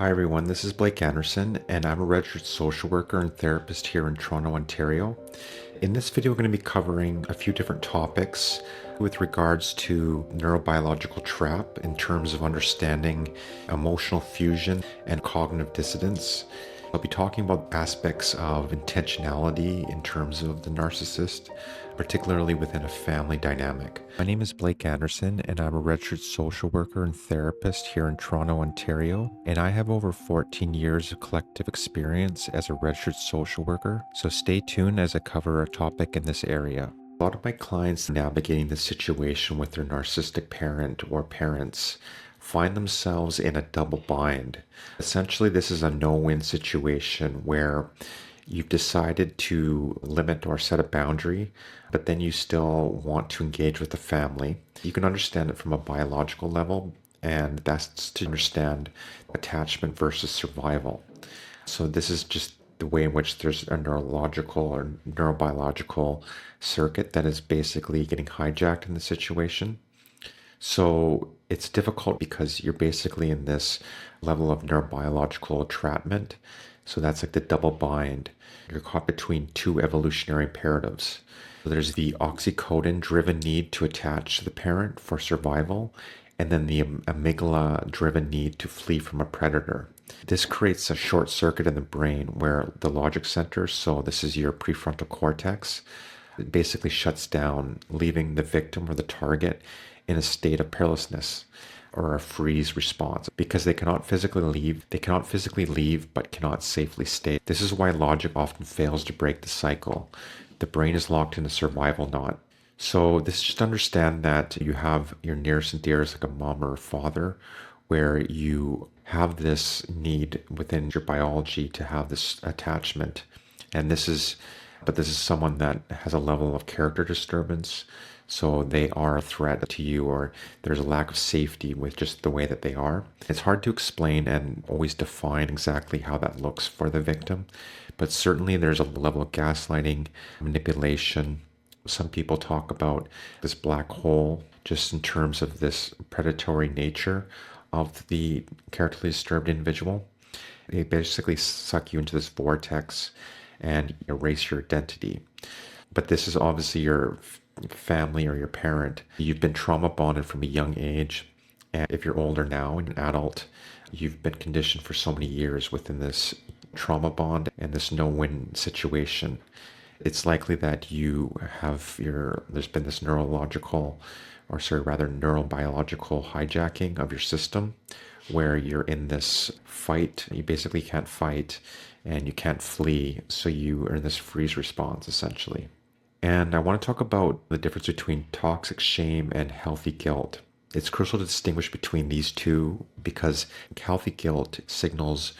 Hi everyone, this is Blake Anderson, and I'm a registered social worker and therapist here in Toronto, Ontario. In this video, we're going to be covering a few different topics with regards to neurobiological trap in terms of understanding emotional fusion and cognitive dissonance. I'll be talking about aspects of intentionality in terms of the narcissist, particularly within a family dynamic. My name is Blake Anderson, and I'm a registered social worker and therapist here in Toronto, Ontario. And I have over 14 years of collective experience as a registered social worker. So stay tuned as I cover a topic in this area. A lot of my clients navigating this situation with their narcissistic parent or parents find themselves in a double bind. Essentially, this is a no-win situation where you've decided to limit or set a boundary, but then you still want to engage with the family. You can understand it from a biological level, and that's to understand attachment versus survival. So this is just the way in which there's a neurological or neurobiological circuit that is basically getting hijacked in the situation. So it's difficult because you're basically in this level of neurobiological entrapment. So that's like the double bind. You're caught between two evolutionary imperatives. So there's the oxytocin driven need to attach to the parent for survival, and then the amygdala driven need to flee from a predator. This creates a short circuit in the brain where the logic center, so this is your prefrontal cortex, it basically shuts down, leaving the victim or the target in a state of perilousness or a freeze response because they cannot physically leave. They cannot physically leave but cannot safely stay. This is why logic often fails to break the cycle. The brain is locked in a survival knot. So this just understand that you have your nearest and dearest like a mom or a father where you have this need within your biology to have this attachment. And this is someone that has a level of character disturbance. So they are a threat to you, or there's a lack of safety with just the way that they are. It's hard to explain and always define exactly how that looks for the victim, but certainly there's a level of gaslighting, manipulation. Some people talk about this black hole just in terms of this predatory nature of the character disturbed individual. They basically suck you into this vortex and erase your identity. But this is obviously your family or your parent. You've been trauma bonded from a young age. And if you're older now and an adult, you've been conditioned for so many years within this trauma bond and this no-win situation. It's likely that there's been this neurobiological hijacking of your system where you're in this fight. You basically can't fight and you can't flee. So you are in this freeze response essentially. And I want to talk about the difference between toxic shame and healthy guilt. It's crucial to distinguish between these two because healthy guilt signals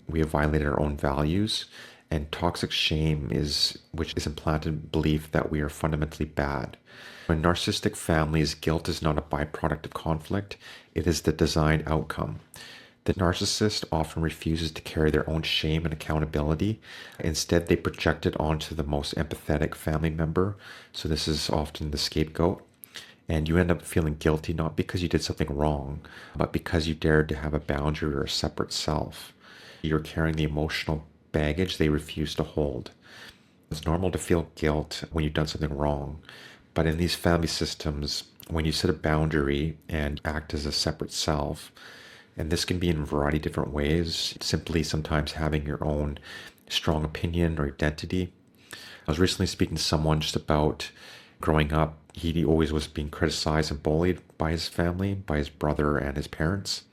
we have violated our own values, and toxic shame which is implanted belief that we are fundamentally bad. In narcissistic families, guilt is not a byproduct of conflict, it is the designed outcome. The narcissist often refuses to carry their own shame and accountability. Instead, they project it onto the most empathetic family member. So this is often the scapegoat. And you end up feeling guilty not because you did something wrong, but because you dared to have a boundary or a separate self. You're carrying the emotional baggage they refuse to hold. It's normal to feel guilt when you've done something wrong. But in these family systems, when you set a boundary and act as a separate self, and this can be in a variety of different ways, simply sometimes having your own strong opinion or identity. I was recently speaking to someone just about growing up. He always was being criticized and bullied by his family, by his brother and his parents.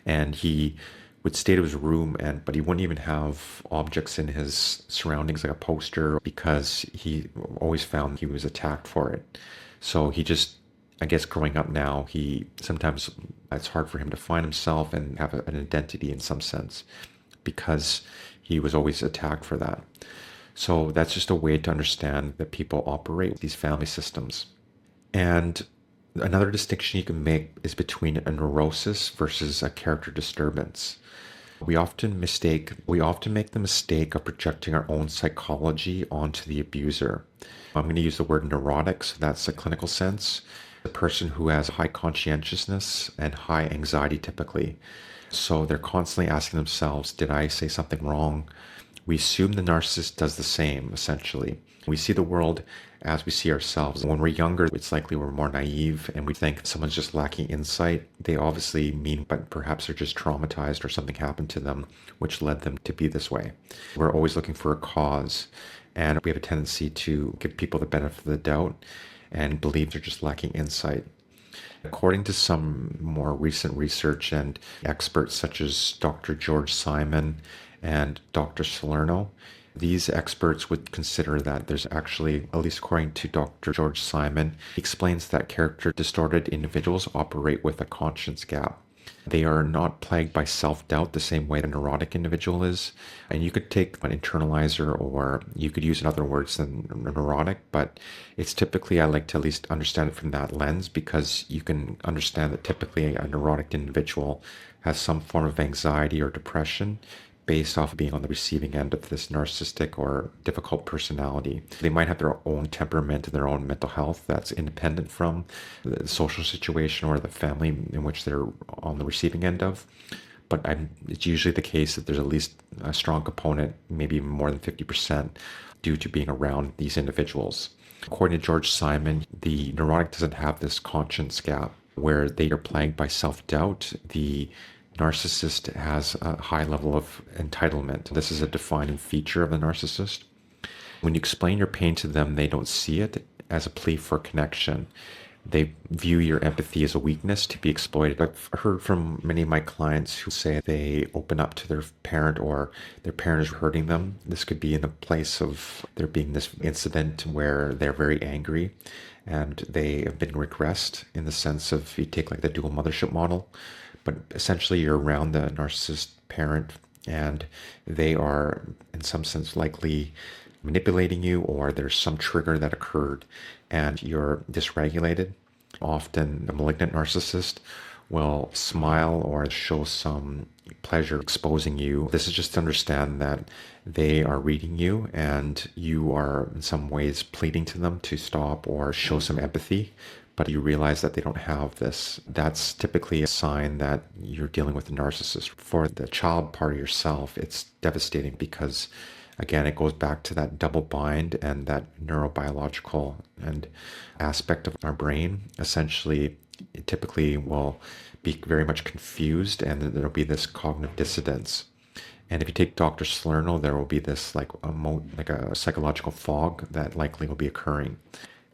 And he would stay to his room, but he wouldn't even have objects in his surroundings like a poster because he always found he was attacked for it. So he just, I guess growing up now, sometimes it's hard for him to find himself and have an identity in some sense because he was always attacked for that. So that's just a way to understand that people operate these family systems. And another distinction you can make is between a neurosis versus a character disturbance. We often make the mistake of projecting our own psychology onto the abuser. I'm going to use the word neurotic, so that's a clinical sense. A person who has high conscientiousness and high anxiety typically. So they're constantly asking themselves, did I say something wrong? We assume the narcissist does the same, essentially. We see the world as we see ourselves. When we're younger, it's likely we're more naive and we think someone's just lacking insight. They obviously mean, but perhaps they're just traumatized or something happened to them, which led them to be this way. We're always looking for a cause, and we have a tendency to give people the benefit of the doubt and believe they're just lacking insight. According to some more recent research and experts such as Dr. George Simon and Dr. Salerno, these experts would consider that there's actually, at least according to Dr. George Simon, he explains that character distorted individuals operate with a conscience gap. They are not plagued by self-doubt the same way a neurotic individual is. And you could take an internalizer, or you could use other words than neurotic, but it's typically, I like to at least understand it from that lens, because you can understand that typically a neurotic individual has some form of anxiety or depression based off of being on the receiving end of this narcissistic or difficult personality. They might have their own temperament and their own mental health that's independent from the social situation or the family in which they're on the receiving end of. But it's usually the case that there's at least a strong component, maybe even more than 50%, due to being around these individuals. According to George Simon, the neurotic doesn't have this conscience gap where they are plagued by self-doubt. The narcissist has a high level of entitlement. This is a defining feature of the narcissist. When you explain your pain to them, they don't see it as a plea for connection. They view your empathy as a weakness to be exploited. I've heard from many of my clients who say they open up to their parent, or their parent is hurting them. This could be in the place of there being this incident where they're very angry and they have been regressed, in the sense of, you take like the dual mothership model, but essentially you're around the narcissist parent and they are in some sense likely manipulating you, or there's some trigger that occurred and you're dysregulated. Often a malignant narcissist will smile or show some pleasure exposing you. This is just to understand that they are reading you and you are in some ways pleading to them to stop or show some empathy, but you realize that they don't have this. That's typically a sign that you're dealing with a narcissist. For the child part of yourself, it's devastating because, again, it goes back to that double bind and that neurobiological and aspect of our brain. Essentially, it typically will be very much confused, and there'll be this cognitive dissonance. And if you take Dr. Salerno, there will be this like a psychological fog that likely will be occurring.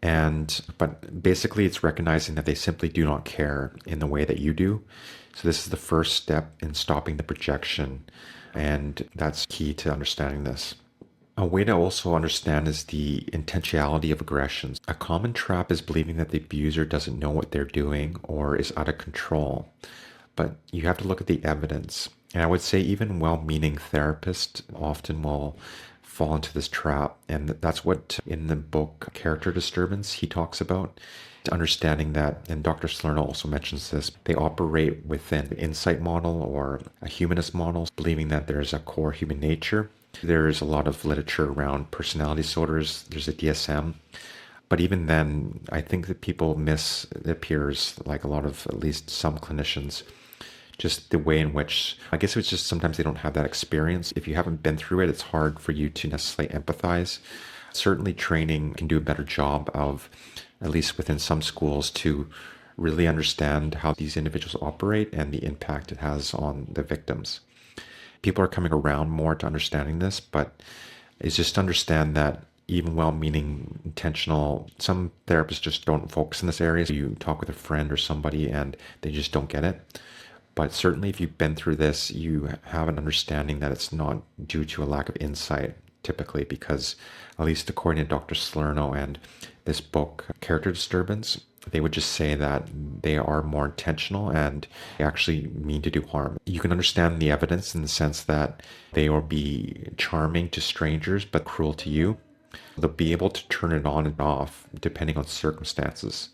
But basically it's recognizing that they simply do not care in the way that you do. So this is the first step in stopping the projection, and that's key to understanding this. A way to also understand is the intentionality of aggressions. A common trap is believing that the abuser doesn't know what they're doing or is out of control. But you have to look at the evidence. And I would say even well-meaning therapists often will fall into this trap. And that's what in the book Character Disturbance he talks about. Understanding that, and Dr. Salerno also mentions this, they operate within the insight model or a humanist model, believing that there's a core human nature. There's a lot of literature around personality disorders. There's a DSM. But even then, I think that people miss, it appears like a lot of, at least some clinicians, just the way in which, I guess it's just sometimes they don't have that experience. If you haven't been through it, it's hard for you to necessarily empathize. Certainly training can do a better job of, at least within some schools, to really understand how these individuals operate and the impact it has on the victims. People are coming around more to understanding this, but it's just to understand that even well-meaning, intentional, some therapists just don't focus in this area. So you talk with a friend or somebody and they just don't get it. But certainly if you've been through this, you have an understanding that it's not due to a lack of insight, typically, because at least according to Dr. Salerno and this book, Character Disturbance, they would just say that they are more intentional and they actually mean to do harm. You can understand the evidence in the sense that they will be charming to strangers but cruel to you. They'll be able to turn it on and off depending on circumstances.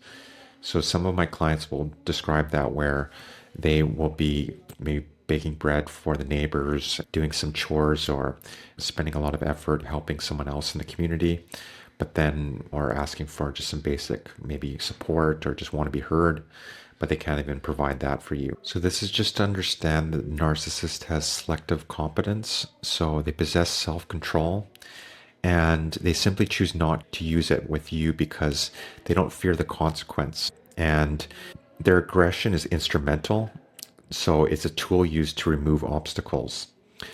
So some of my clients will describe that, where they will be maybe baking bread for the neighbors, doing some chores, or spending a lot of effort helping someone else in the community, but then or asking for just some basic maybe support or just want to be heard. but they can't even provide that for you. So this is just to understand that narcissist has selective competence. So they possess self-control and they simply choose not to use it with you because they don't fear the consequence. And their aggression is instrumental. So it's a tool used to remove obstacles.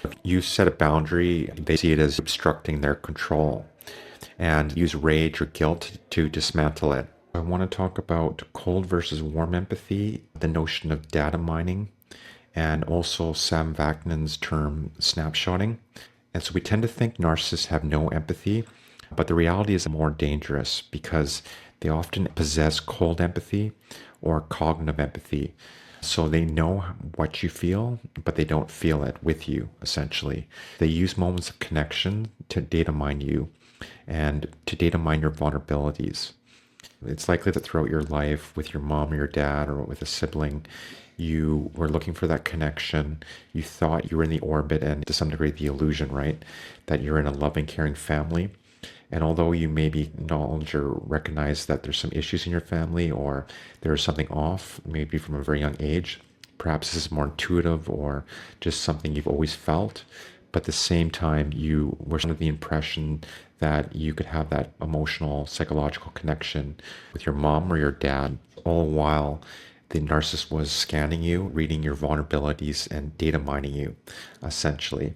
If you set a boundary, they see it as obstructing their control and use rage or guilt to dismantle it. I want to talk about cold versus warm empathy, the notion of data mining, and also Sam Vaknin's term snapshotting. And so we tend to think narcissists have no empathy, but the reality is more dangerous because they often possess cold empathy or cognitive empathy. So they know what you feel, but they don't feel it with you, essentially. They use moments of connection to data mine you and to data mine your vulnerabilities. It's likely that throughout your life with your mom or your dad or with a sibling, you were looking for that connection. You thought you were in the orbit and to some degree the illusion, right? That you're in a loving, caring family. And although you maybe acknowledge or recognize that there's some issues in your family or there's something off, maybe from a very young age, perhaps this is more intuitive or just something you've always felt. But at the same time, you were under the impression that you could have that emotional, psychological connection with your mom or your dad, all while the narcissist was scanning you, reading your vulnerabilities, and data mining you, essentially.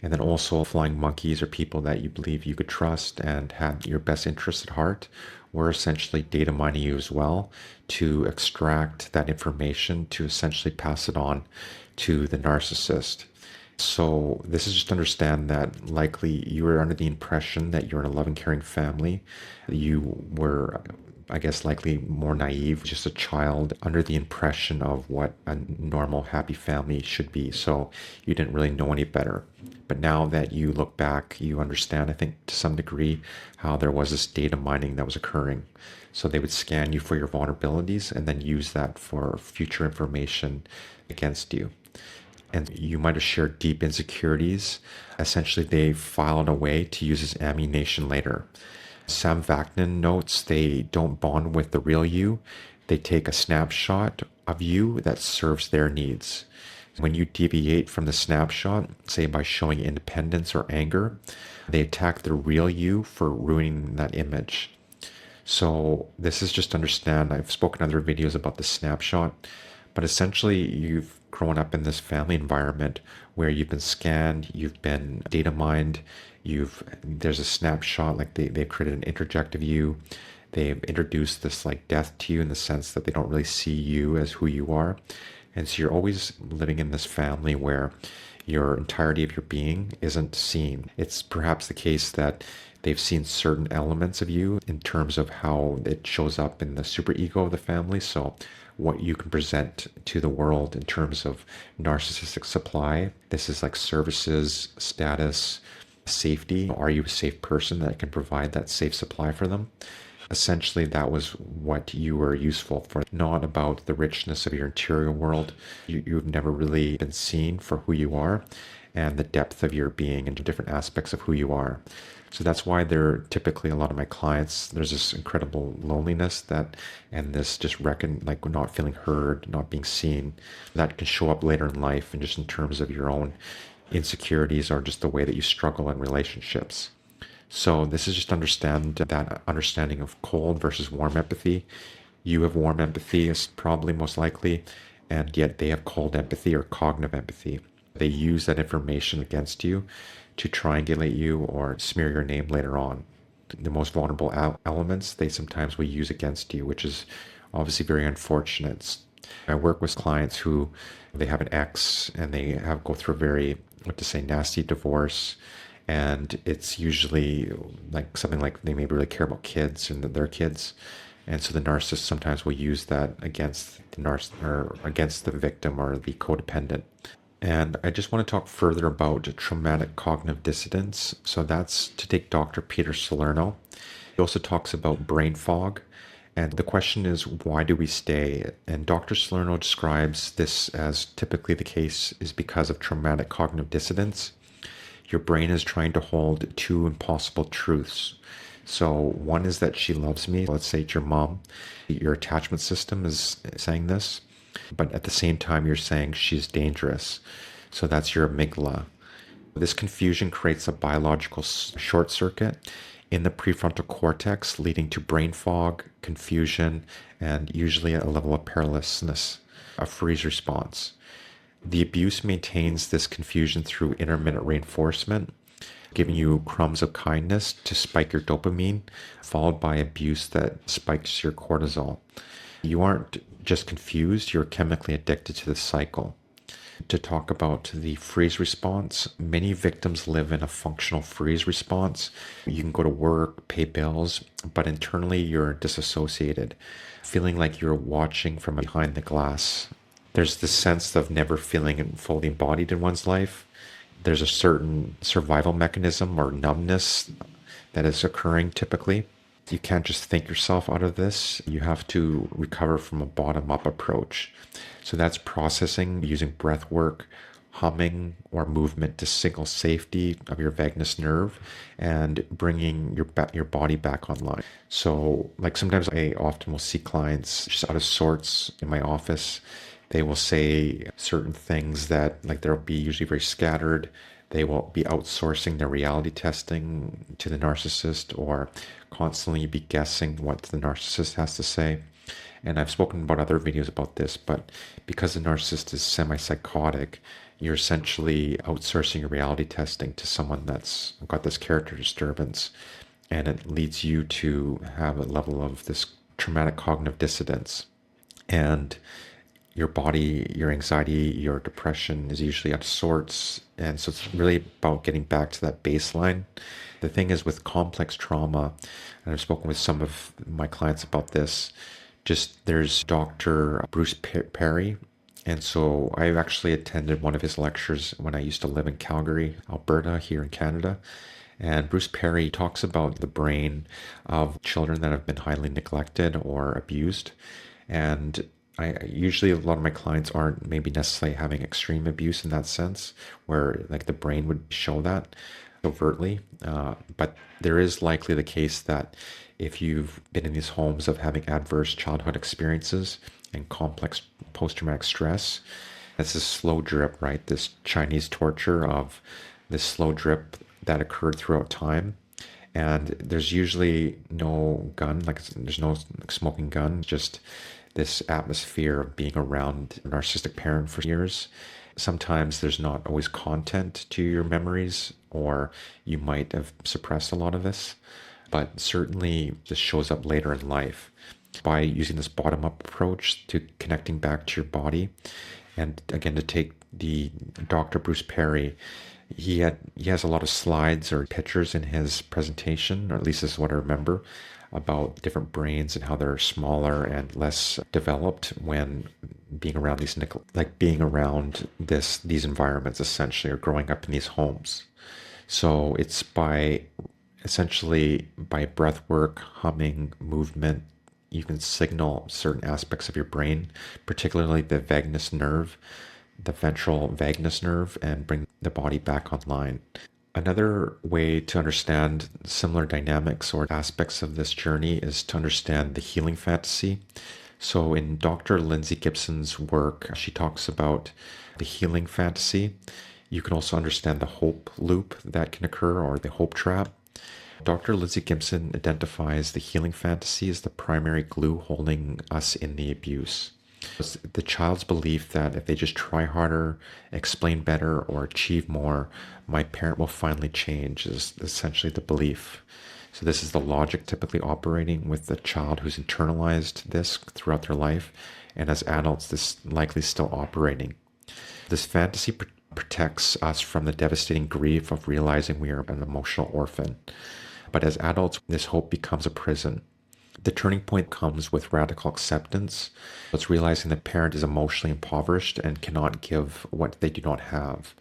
And then also flying monkeys or people that you believe you could trust and had your best interests at heart were essentially data mining you as well to extract that information to essentially pass it on to the narcissist. So this is just to understand that likely you were under the impression that you're in a loving, caring family. You were, I guess, likely more naive, just a child under the impression of what a normal, happy family should be. So you didn't really know any better. But now that you look back, you understand, I think, to some degree, how there was this data mining that was occurring. So they would scan you for your vulnerabilities and then use that for future information against you. And you might have shared deep insecurities. Essentially, they file it away to use as ammunition later. Sam Vaknin notes they don't bond with the real you. They take a snapshot of you that serves their needs. When you deviate from the snapshot, say by showing independence or anger, they attack the real you for ruining that image. So this is just to understand, I've spoken in other videos about the snapshot, but essentially you've grown up in this family environment where you've been scanned, you've been data mined, there's a snapshot, like they've created an interject of you. They've introduced this like death to you in the sense that they don't really see you as who you are. And so you're always living in this family where your entirety of your being isn't seen. It's perhaps the case that they've seen certain elements of you in terms of how it shows up in the superego of the family. So what you can present to the world in terms of narcissistic supply. This is like services, status, safety. Are you a safe person that can provide that safe supply for them? Essentially, that was what you were useful for, not about the richness of your interior world. You've never really been seen for who you are and the depth of your being and different aspects of who you are. So that's why they're typically a lot of my clients, there's this incredible loneliness and this just like not feeling heard, not being seen, that can show up later in life and just in terms of your own insecurities or just the way that you struggle in relationships. So this is just understand that understanding of cold versus warm empathy. You have warm empathy is probably most likely, and yet they have cold empathy or cognitive empathy. They use that information against you to triangulate you or smear your name later on. The most vulnerable elements they sometimes will use against you, which is obviously very unfortunate. I work with clients who they have an ex and they have go through a very, nasty divorce. And it's usually like something like they maybe really care about kids and their kids. And so the narcissist sometimes will use that against against the victim or the codependent. And I just want to talk further about traumatic cognitive dissonance. So that's to take Dr. Peter Salerno. He also talks about brain fog. And the question is, why do we stay? And Dr. Salerno describes this as typically the case is because of traumatic cognitive dissonance. Your brain is trying to hold two impossible truths. So one is that she loves me. Let's say it's your mom. Your attachment system is saying this, but at the same time, you're saying she's dangerous. So that's your amygdala. This confusion creates a biological short circuit in the prefrontal cortex, leading to brain fog, confusion, and usually a level of perilousness, a freeze response. The abuse maintains this confusion through intermittent reinforcement, giving you crumbs of kindness to spike your dopamine, followed by abuse that spikes your cortisol. You aren't just confused, you're chemically addicted to the cycle. To talk about the freeze response, many victims live in a functional freeze response. You can go to work, pay bills, but internally you're disassociated, feeling like you're watching from behind the glass. There's this sense of never feeling fully embodied in one's life. There's a certain survival mechanism or numbness that is occurring typically. You can't just think yourself out of this. You have to recover from a bottom-up approach. So that's processing using breath work, humming, or movement to signal safety of your vagus nerve and bringing your body back online. So like sometimes I often will see clients just out of sorts in my office. They will say certain things that like they'll be usually very scattered. They will be outsourcing their reality testing to the narcissist or constantly be guessing what the narcissist has to say. And I've spoken about other videos about this, but because the narcissist is semi-psychotic, you're essentially outsourcing your reality testing to someone that's got this character disturbance. And it leads you to have a level of this traumatic cognitive dissonance. And your body, your anxiety, your depression is usually out of sorts. And so it's really about getting back to that baseline. The thing is with complex trauma, and I've spoken with some of my clients about this, just there's Dr. Bruce Perry. And so I actually attended one of his lectures when I used to live in Calgary, Alberta, here in Canada. And Bruce Perry talks about the brain of children that have been highly neglected or abused. And I usually a lot of my clients aren't maybe necessarily having extreme abuse in that sense, where like the brain would show that overtly. But there is likely the case that if you've been in these homes of having adverse childhood experiences and complex post-traumatic stress, it's this slow drip, right? This Chinese torture of this slow drip that occurred throughout time. And there's usually no gun, like there's no smoking gun, just this atmosphere of being around a narcissistic parent for years. Sometimes there's not always content to your memories, or you might have suppressed a lot of this, but certainly this shows up later in life. By using this bottom-up approach to connecting back to your body, and again, to take the Dr. Bruce Perry, he has a lot of slides or pictures in his presentation, or at least this is what I remember, about different brains and how they're smaller and less developed when being around these environments essentially, or growing up in these homes. So it's essentially by breath work, humming, movement, you can signal certain aspects of your brain, particularly the vagus nerve, the ventral vagus nerve, and bring the body back online. Another way to understand similar dynamics or aspects of this journey is to understand the healing fantasy. So in Dr. Lindsay Gibson's work, she talks about the healing fantasy. You can also understand the hope loop that can occur, or the hope trap. Dr. Lindsay Gibson identifies the healing fantasy as the primary glue holding us in the abuse. It's the child's belief that if they just try harder, explain better, or achieve more, my parent will finally change, is essentially the belief. So this is the logic typically operating with the child who's internalized this throughout their life, and as adults, this likely still operating. This fantasy protects us from the devastating grief of realizing we are an emotional orphan. But as adults, this hope becomes a prison. The turning point comes with radical acceptance. It's realizing the parent is emotionally impoverished and cannot give what they do not have.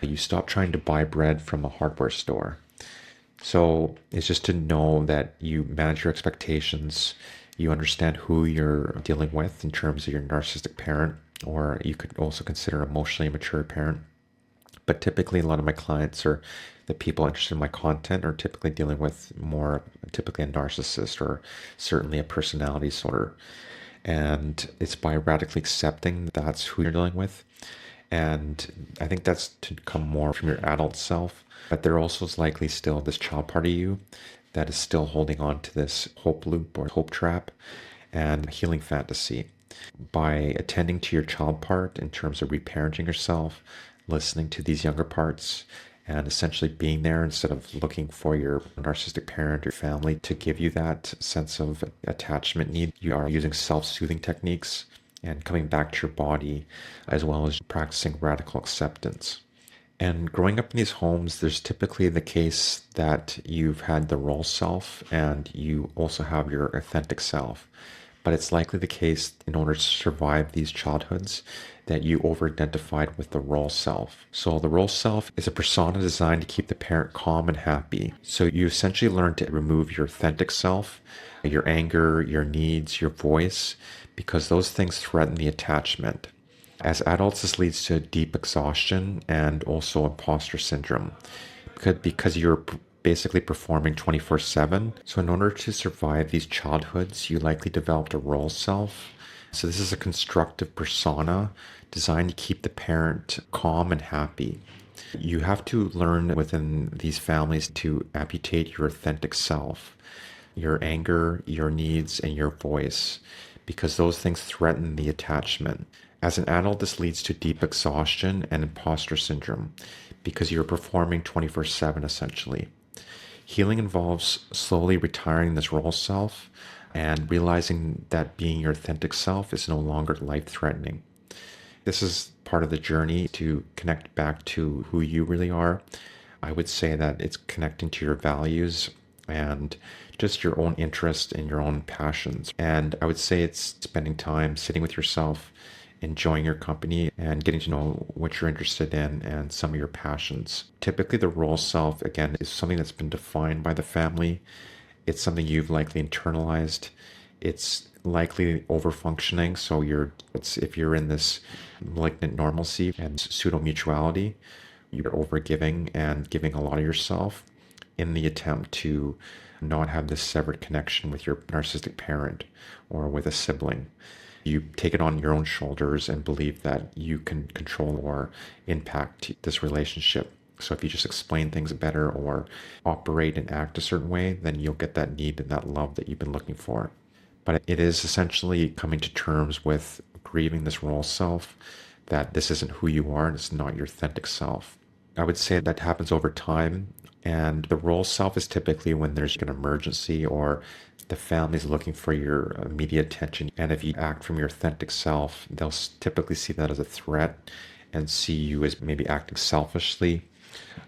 You stop trying to buy bread from a hardware store. So it's just to know that you manage your expectations, you understand who you're dealing with in terms of your narcissistic parent, or you could also consider emotionally immature parent. But typically, a lot of my clients or the people interested in my content are typically dealing with more typically a narcissist or certainly a personality disorder. And it's by radically accepting that's who you're dealing with. And I think that's to come more from your adult self. But there also is likely still this child part of you that is still holding on to this hope loop or hope trap and healing fantasy. By attending to your child part in terms of reparenting yourself, listening to these younger parts, and essentially being there instead of looking for your narcissistic parent or family to give you that sense of attachment need, you are using self-soothing techniques and coming back to your body, as well as practicing radical acceptance. And growing up in these homes, there's typically the case that you've had the role self and you also have your authentic self. But it's likely the case in order to survive these childhoods that you over-identified with the role self. So the role self is a persona designed to keep the parent calm and happy. So you essentially learn to remove your authentic self, your anger, your needs, your voice, because those things threaten the attachment. As adults, this leads to deep exhaustion and also imposter syndrome because you're basically performing 24/7. So in order to survive these childhoods, you likely developed a role self. So this is a constructive persona designed to keep the parent calm and happy. You have to learn within these families to amputate your authentic self, your anger, your needs, and your voice, because those things threaten the attachment. As an adult, this leads to deep exhaustion and imposter syndrome because you're performing 24/7 essentially. Healing involves slowly retiring this role self and realizing that being your authentic self is no longer life-threatening. This is part of the journey to connect back to who you really are. I would say that it's connecting to your values and just your own interest and your own passions. And I would say it's spending time sitting with yourself, enjoying your company, and getting to know what you're interested in and some of your passions. Typically, the role self, again, is something that's been defined by the family. It's something you've likely internalized. It's likely overfunctioning. So if you're in this malignant normalcy and pseudo mutuality, you're overgiving and giving a lot of yourself in the attempt to not have this severed connection with your narcissistic parent or with a sibling. You take it on your own shoulders and believe that you can control or impact this relationship. So if you just explain things better or operate and act a certain way, then you'll get that need and that love that you've been looking for. But it is essentially coming to terms with grieving this role self, that this isn't who you are and it's not your authentic self. I would say that happens over time. And the role self is typically when there's an emergency or the family's looking for your immediate attention. And if you act from your authentic self, they'll typically see that as a threat and see you as maybe acting selfishly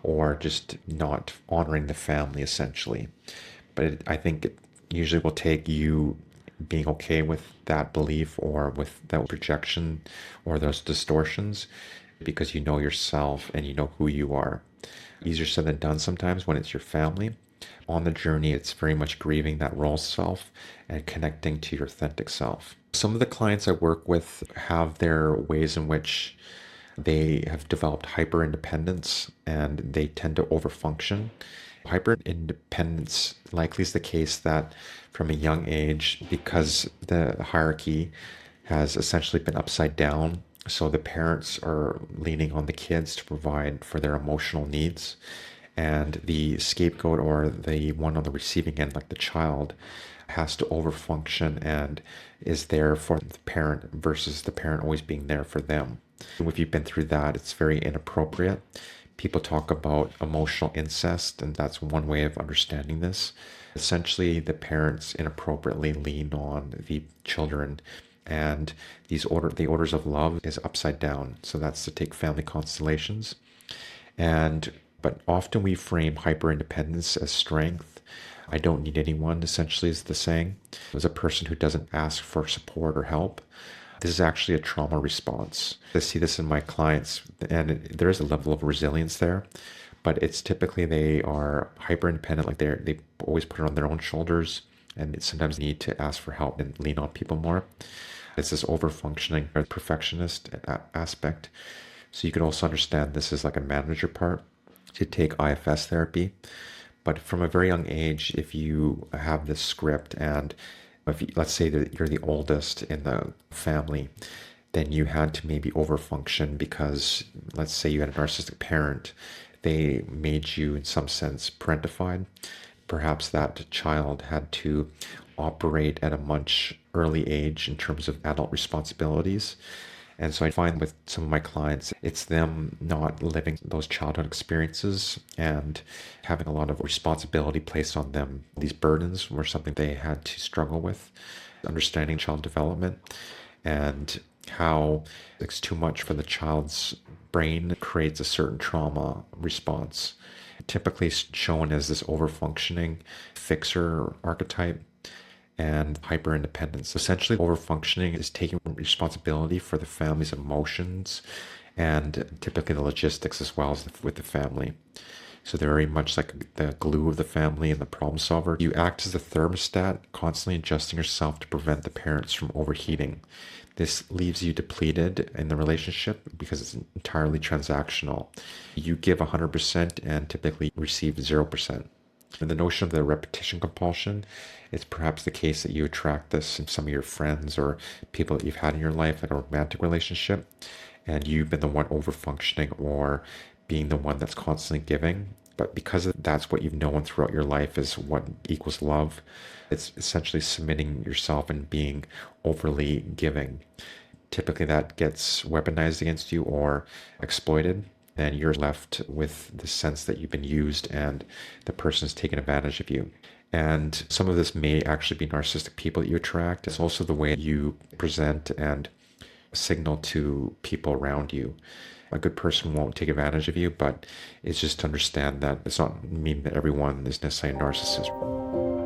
or just not honoring the family, essentially. But I think it usually will take you being okay with that belief or with that projection or those distortions because you know yourself and you know who you are. Easier said than done sometimes when it's your family. On the journey, it's very much grieving that role self and connecting to your authentic self. Some of the clients I work with have their ways in which they have developed hyper independence and they tend to overfunction. Hyper independence likely is the case that from a young age, because the hierarchy has essentially been upside down, so the parents are leaning on the kids to provide for their emotional needs. And the scapegoat or the one on the receiving end, like the child, has to overfunction and is there for the parent versus the parent always being there for them. If you've been through that, it's very inappropriate. People talk about emotional incest, and that's one way of understanding this. Essentially, the parents inappropriately lean on the children, and the orders of love is upside down. So that's to take family constellations. But often we frame hyper-independence as strength. I don't need anyone, essentially, is the saying. As a person who doesn't ask for support or help, this is actually a trauma response. I see this in my clients, and there is a level of resilience there, but it's typically they are hyper-independent, like they always put it on their own shoulders, and sometimes need to ask for help and lean on people more. It's this over-functioning or perfectionist aspect. So you can also understand this is like a manager part to take IFS therapy. But from a very young age, if you have this script and if you, let's say that you're the oldest in the family, then you had to maybe overfunction because let's say you had a narcissistic parent, they made you in some sense parentified. Perhaps that child had to operate at a much early age in terms of adult responsibilities. And so I find with some of my clients, it's them not living those childhood experiences and having a lot of responsibility placed on them. These burdens were something they had to struggle with, understanding child development and how it's too much for the child's brain creates a certain trauma response, typically shown as this overfunctioning fixer archetype and hyper independence. Essentially, overfunctioning is taking responsibility for the family's emotions and typically the logistics as well as with the family. So they're very much like the glue of the family and the problem solver. You act as a thermostat, constantly adjusting yourself to prevent the parents from overheating. This leaves you depleted in the relationship because it's entirely transactional. You give 100% and typically receive 0%. And the notion of the repetition compulsion, it's perhaps the case that you attract this in some of your friends or people that you've had in your life, like a romantic relationship, and you've been the one over functioning or being the one that's constantly giving. But because that's what you've known throughout your life is what equals love, it's essentially submitting yourself and being overly giving. Typically, that gets weaponized against you or exploited. Then you're left with the sense that you've been used and the person's taken advantage of you. And some of this may actually be narcissistic people that you attract. It's also the way you present and signal to people around you. A good person won't take advantage of you, but it's just to understand that it's not mean that everyone is necessarily a narcissist.